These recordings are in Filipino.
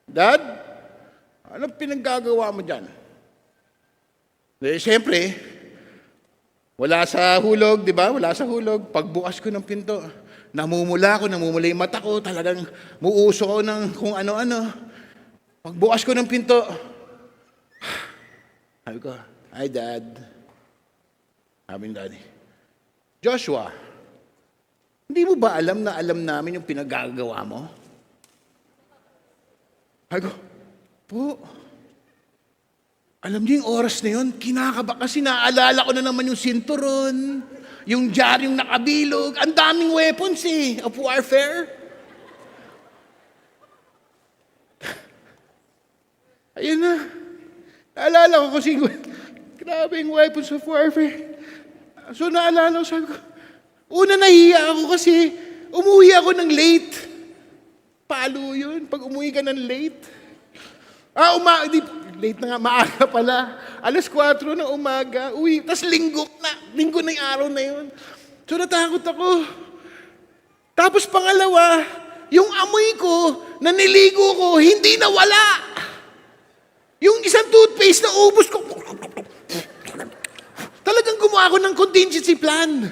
Dad, anong pinaggagawa mo dyan? Siyempre, wala sa hulog, di ba? Wala sa hulog. Pagbukas ko ng pinto, namumula yung mata ko, talagang muuso ko ng kung ano-ano. Pagbukas ko ng pinto, sabi ko, "Hi, Dad." Sabi ni Daddy, "Joshua, hindi mo ba alam na alam namin yung pinaggagawa mo?" Sabi ko, "Po, alam niyo yung oras na yun, kinakaba kasi naalala ko na naman yung sinturon, yung diyaryong nakabilog, ang daming weapons of warfare." Ayun na, naalala ko kasi, grabe yung weapons of warfare. So naalala ko, sabi ko, una nahiya ako kasi umuwi ako ng late. Palo yun, pag umuwi ka ng late. Late na nga, maaga pala. 4:00 ng umaga, uwi. Tapos linggo na yung araw na yun. So natakot ako. Tapos pangalawa, yung amoy ko, na niligo ko, hindi nawala. Yung isang toothpaste na ubos ko, talagang gumawa ako ng contingency plan.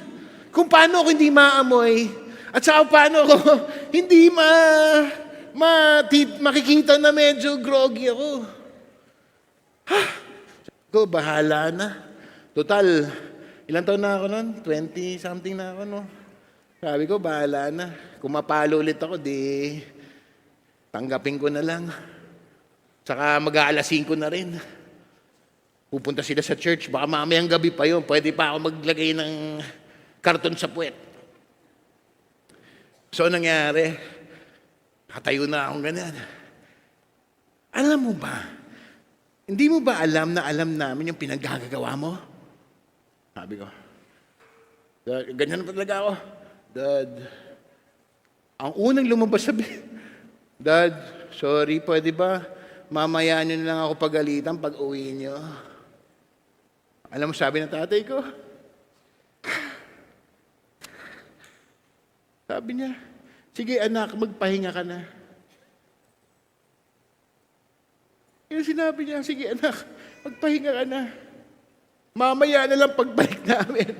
Kung paano ako hindi maamoy, at saka paano ako hindi makikita na medyo groggy ako. Ko, bahala na. Total, ilang taon na ako nun? 20-something na ako, no? Sabi ko, bahala na. Kung mapalo ulit ako, di tanggapin ko na lang. Saka mag-aalas 5 na rin. Pupunta sila sa church, baka mamayang gabi pa yun. Pwede pa ako maglagay ng karton sa puwet. So, nangyari, katayo na akong ganyan. Alam mo ba, hindi mo ba alam na alam namin yung pinaggagawa mo? Sabi ko, ganyan pa talaga ako. Dad, ang unang lumabas sabi, "Dad, sorry, pwede ba mamaya nyo na lang ako pagalitan pag uwi nyo?" Alam mo, sabi ng tatay ko, sabi niya, "Sige anak, magpahinga ka na." Yung sinabi niya, "Sige anak, magpahinga ka na. Mamaya na lang pagbalik namin."